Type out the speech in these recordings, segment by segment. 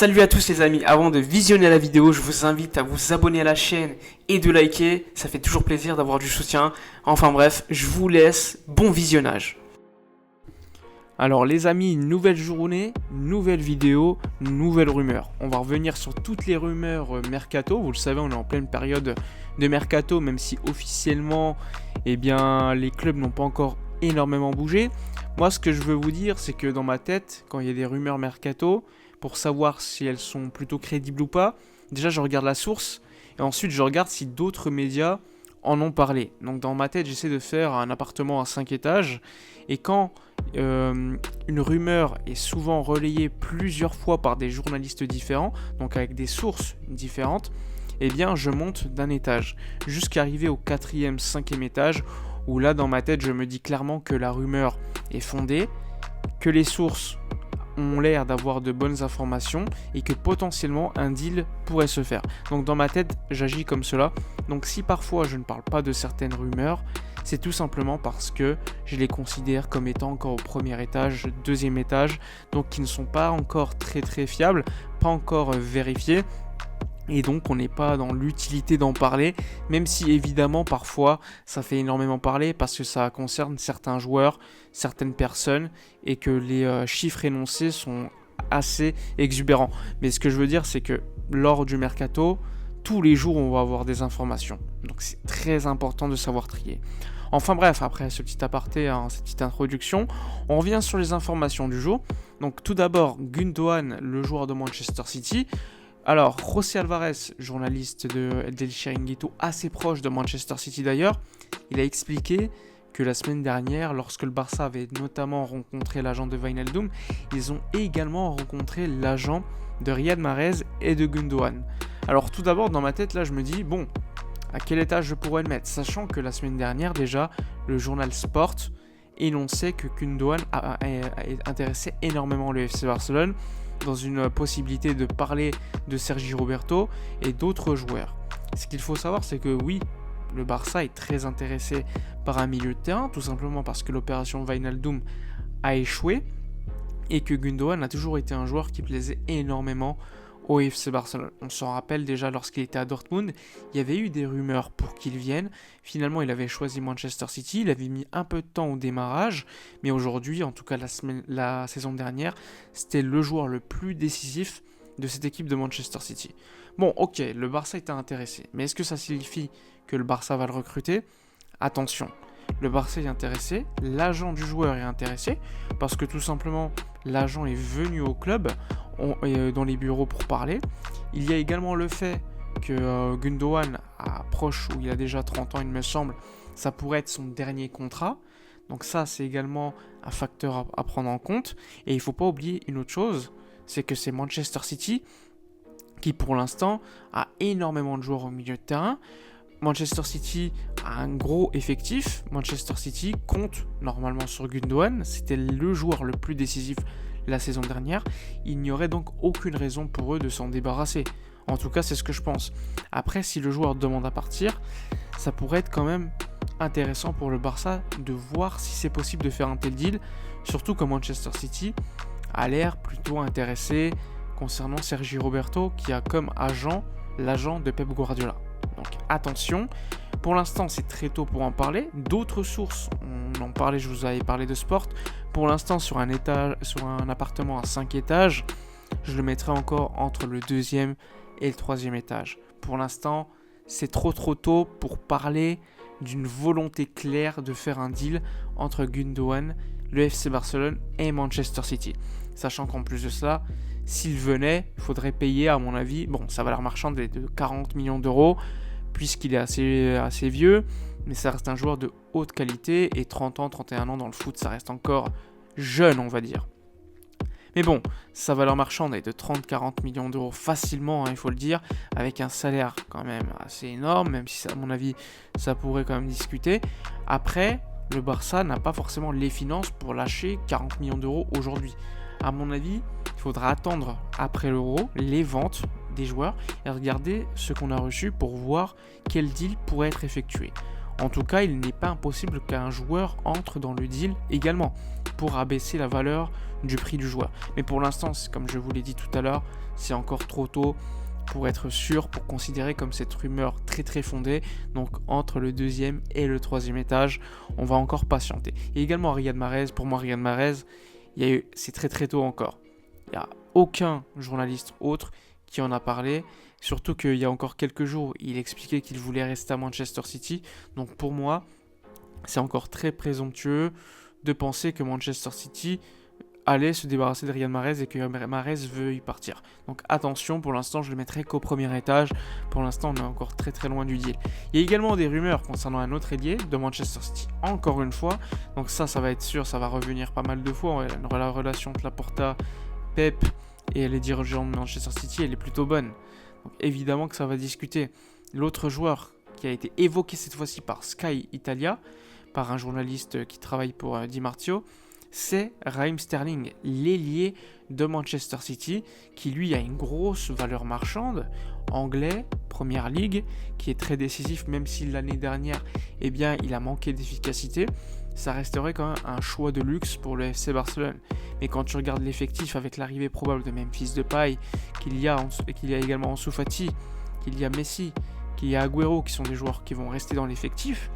Salut à tous les amis, avant de visionner la vidéo, je vous invite à vous abonner à la chaîne et de liker, ça fait toujours plaisir d'avoir du soutien. Enfin bref, je vous laisse, bon visionnage. Alors les amis, nouvelle journée, nouvelle vidéo, nouvelle rumeur. On va revenir sur toutes les rumeurs mercato, vous le savez on est en pleine période de mercato, même si officiellement les clubs n'ont pas encore énormément bougé. Moi ce que je veux vous dire c'est que dans ma tête, quand il y a des rumeurs mercato, pour savoir si elles sont plutôt crédibles ou pas, déjà je regarde la source et ensuite je regarde si d'autres médias en ont parlé. Donc dans ma tête j'essaie de faire un appartement à 5 étages et quand une rumeur est souvent relayée plusieurs fois par des journalistes différents, donc avec des sources différentes, eh bien je monte d'un étage jusqu'à arriver au 4e, 5e étage où là dans ma tête je me dis clairement que la rumeur est fondée, que les sources ont l'air d'avoir de bonnes informations et que potentiellement un deal pourrait se faire. Donc dans ma tête, j'agis comme cela. Donc si parfois je ne parle pas de certaines rumeurs, c'est tout simplement parce que je les considère comme étant encore au premier étage, deuxième étage, donc qui ne sont pas encore très fiables, pas encore vérifiés. Et donc on n'est pas dans l'utilité d'en parler, même si évidemment parfois ça fait énormément parler parce que ça concerne certains joueurs, certaines personnes et que les chiffres énoncés sont assez exubérants. Mais ce que je veux dire c'est que lors du mercato, tous les jours on va avoir des informations. Donc c'est très important de savoir trier. Enfin bref, après ce petit aparté, cette petite introduction, on revient sur les informations du jour. Donc tout d'abord, Gundogan, le joueur de Manchester City. Alors, José Alvarez, journaliste d'El Chiringuito, assez proche de Manchester City d'ailleurs, il a expliqué que la semaine dernière, lorsque le Barça avait notamment rencontré l'agent de Wijnaldum, ils ont également rencontré l'agent de Riyad Mahrez et de Gundogan. Alors tout d'abord, dans ma tête, là, je me dis, bon, à quel étage je pourrais le mettre ? Sachant que la semaine dernière, déjà, le journal Sport énonçait que Gundogan a intéressé énormément le FC Barcelone, dans une possibilité de parler de Sergi Roberto et d'autres joueurs. Ce qu'il faut savoir, c'est que oui, le Barça est très intéressé par un milieu de terrain, tout simplement parce que l'opération Wijnaldum a échoué et que Gundogan a toujours été un joueur qui plaisait énormément au FC Barcelone. On s'en rappelle déjà lorsqu'il était à Dortmund, il y avait eu des rumeurs pour qu'il vienne. Finalement, il avait choisi Manchester City, il avait mis un peu de temps au démarrage, mais aujourd'hui, en tout cas la saison dernière, c'était le joueur le plus décisif de cette équipe de Manchester City. Bon, ok, le Barça était intéressé, mais est-ce que ça signifie que le Barça va le recruter ? Attention, le Barça est intéressé, l'agent du joueur est intéressé, parce que tout simplement, l'agent est venu au club, dans les bureaux pour parler. Il y a également le fait que Gundogan approche où il a déjà 30 ans il me semble, ça pourrait être son dernier contrat. Donc ça c'est également un facteur à prendre en compte. Et il ne faut pas oublier une autre chose, c'est que c'est Manchester City qui pour l'instant a énormément de joueurs au milieu de terrain. Manchester City a un gros effectif. Manchester City compte normalement sur Gundogan. C'était le joueur le plus décisif la saison dernière. Il n'y aurait donc aucune raison pour eux de s'en débarrasser. En tout cas, c'est ce que je pense. Après, si le joueur demande à partir, ça pourrait être quand même intéressant pour le Barça de voir si c'est possible de faire un tel deal. Surtout que Manchester City a l'air plutôt intéressé concernant Sergi Roberto, qui a comme agent l'agent de Pep Guardiola. Donc attention, pour l'instant c'est très tôt pour en parler. D'autres sources, on en parlait, je vous avais parlé de Sport. Pour l'instant sur un appartement à 5 étages, je le mettrai encore entre le 2e et le 3e étage. Pour l'instant, c'est trop tôt pour parler d'une volonté claire de faire un deal entre Gundogan, le FC Barcelone et Manchester City. Sachant qu'en plus de cela, s'il venait, il faudrait payer à mon avis, bon sa valeur marchande est de 40 millions d'euros, puisqu'il est assez vieux, mais ça reste un joueur de haute qualité, et 30 ans, 31 ans dans le foot, ça reste encore jeune, on va dire. Mais bon, sa valeur marchande est de 30-40 millions d'euros facilement, il faut le dire, avec un salaire quand même assez énorme, même si à mon avis, ça pourrait quand même discuter. Après, le Barça n'a pas forcément les finances pour lâcher 40 millions d'euros aujourd'hui. À mon avis, il faudra attendre après l'Euro les ventes des joueurs et regarder ce qu'on a reçu pour voir quel deal pourrait être effectué. En tout cas, il n'est pas impossible qu'un joueur entre dans le deal également pour abaisser la valeur du prix du joueur. Mais pour l'instant, comme je vous l'ai dit tout à l'heure, c'est encore trop tôt pour être sûr, pour considérer comme cette rumeur très très fondée. Donc entre le 2e et le 3e étage, on va encore patienter. Et également Riyad Mahrez, pour moi Riyad Mahrez, c'est très très tôt encore. Il n'y a aucun journaliste autre qui en a parlé. Surtout qu'il y a encore quelques jours, il expliquait qu'il voulait rester à Manchester City. Donc pour moi, c'est encore très présomptueux de penser que Manchester City allait se débarrasser de Riyad Mahrez et que Mahrez veut y partir. Donc attention, pour l'instant, je le mettrai qu'au premier étage. Pour l'instant, on est encore très très loin du deal. Il y a également des rumeurs concernant un autre ailier de Manchester City, encore une fois. Donc ça va être sûr, ça va revenir pas mal de fois. La relation entre Laporta, Pep et les dirigeants de Manchester City, elle est plutôt bonne. Donc évidemment que ça va discuter. L'autre joueur qui a été évoqué cette fois-ci par Sky Italia, par un journaliste qui travaille pour Di Marzio, c'est Raheem Sterling, l'ailier de Manchester City, qui lui a une grosse valeur marchande, anglais, Première Ligue, qui est très décisif, même si l'année dernière, il a manqué d'efficacité. Ça resterait quand même un choix de luxe pour le FC Barcelone. Mais quand tu regardes l'effectif avec l'arrivée probable de Memphis Depay, qu'il y a également Ansu Fati, qu'il y a Messi, qu'il y a Agüero, qui sont des joueurs qui vont rester dans l'effectif,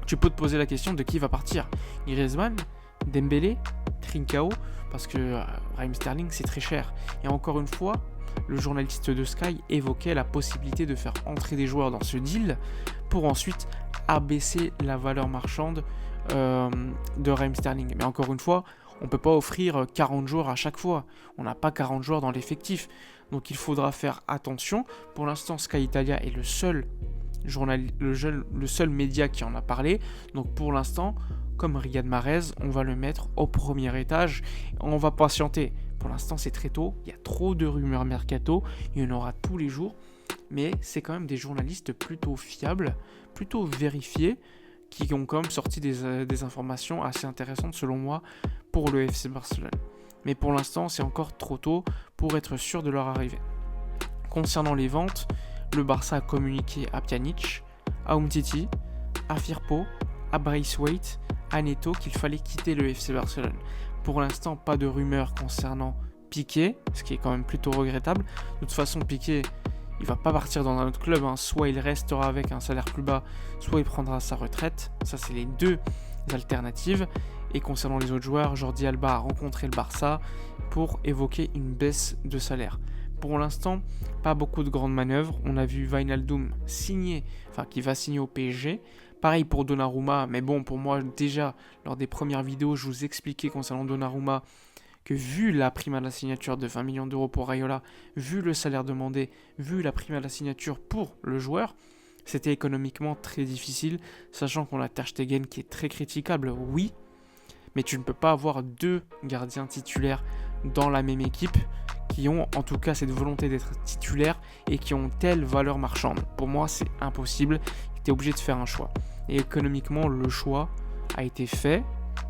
tu peux te poser la question de qui va partir. Griezmann, Dembélé, Trincao, parce que Raheem Sterling c'est très cher. Et encore une fois, le journaliste de Sky évoquait la possibilité de faire entrer des joueurs dans ce deal pour ensuite abaisser la valeur marchande de Raheem Sterling. Mais encore une fois, on ne peut pas offrir 40 joueurs à chaque fois. On n'a pas 40 joueurs dans l'effectif. Donc il faudra faire attention. Pour l'instant, Sky Italia est le seul média qui en a parlé. Donc pour l'instant, comme Riyad Mahrez, on va le mettre au premier étage. On va patienter. Pour l'instant, c'est très tôt. Il y a trop de rumeurs mercato. Il y en aura tous les jours. Mais c'est quand même des journalistes plutôt fiables, plutôt vérifiés, qui ont quand même sorti des informations assez intéressantes selon moi pour le FC Barcelone. Mais pour l'instant, c'est encore trop tôt pour être sûr de leur arrivée. Concernant les ventes, le Barça a communiqué à Pjanic, à Umtiti, à Firpo, à Braithwaite, à Neto qu'il fallait quitter le FC Barcelone. Pour l'instant, pas de rumeurs concernant Piqué, ce qui est quand même plutôt regrettable. De toute façon, Piqué, il va pas partir dans un autre club, soit il restera avec un salaire plus bas, soit il prendra sa retraite. Ça, c'est les deux alternatives. Et concernant les autres joueurs, Jordi Alba a rencontré le Barça pour évoquer une baisse de salaire. Pour l'instant, pas beaucoup de grandes manœuvres. On a vu Wijnaldum qui va signer au PSG. Pareil pour Donnarumma, mais bon, pour moi, déjà, lors des premières vidéos, je vous expliquais concernant Donnarumma que vu la prime à la signature de 20 millions d'euros pour Raiola, vu le salaire demandé, vu la prime à la signature pour le joueur, c'était économiquement très difficile, sachant qu'on a Ter Stegen qui est très critiquable, oui, mais tu ne peux pas avoir deux gardiens titulaires dans la même équipe qui ont en tout cas cette volonté d'être titulaires et qui ont telle valeur marchande. Pour moi, c'est impossible, tu es obligé de faire un choix. Et économiquement, le choix a été fait,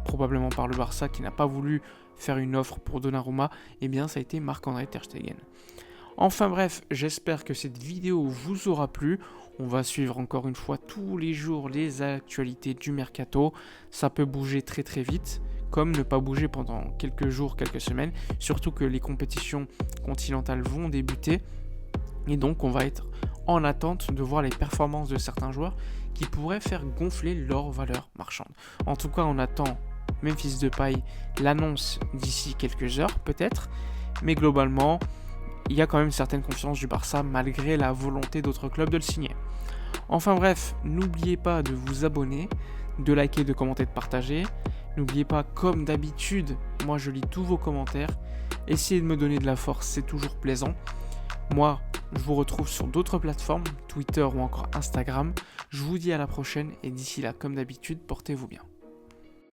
probablement par le Barça qui n'a pas voulu faire une offre pour Donnarumma, ça a été Marc-André Ter Stegen. Enfin bref, j'espère que cette vidéo vous aura plu. On va suivre encore une fois tous les jours les actualités du mercato. Ça peut bouger très très vite, comme ne pas bouger pendant quelques jours, quelques semaines. Surtout que les compétitions continentales vont débuter. Et donc on va être en attente de voir les performances de certains joueurs qui pourraient faire gonfler leur valeur marchande. En tout cas, on attend Memphis Depay, l'annonce d'ici quelques heures peut-être. Mais globalement, il y a quand même une certaine confiance du Barça malgré la volonté d'autres clubs de le signer. Enfin bref, n'oubliez pas de vous abonner, de liker, de commenter, de partager. N'oubliez pas, comme d'habitude, moi je lis tous vos commentaires. Essayez de me donner de la force, c'est toujours plaisant. Moi, je vous retrouve sur d'autres plateformes, Twitter ou encore Instagram. Je vous dis à la prochaine et d'ici là, comme d'habitude, portez-vous bien.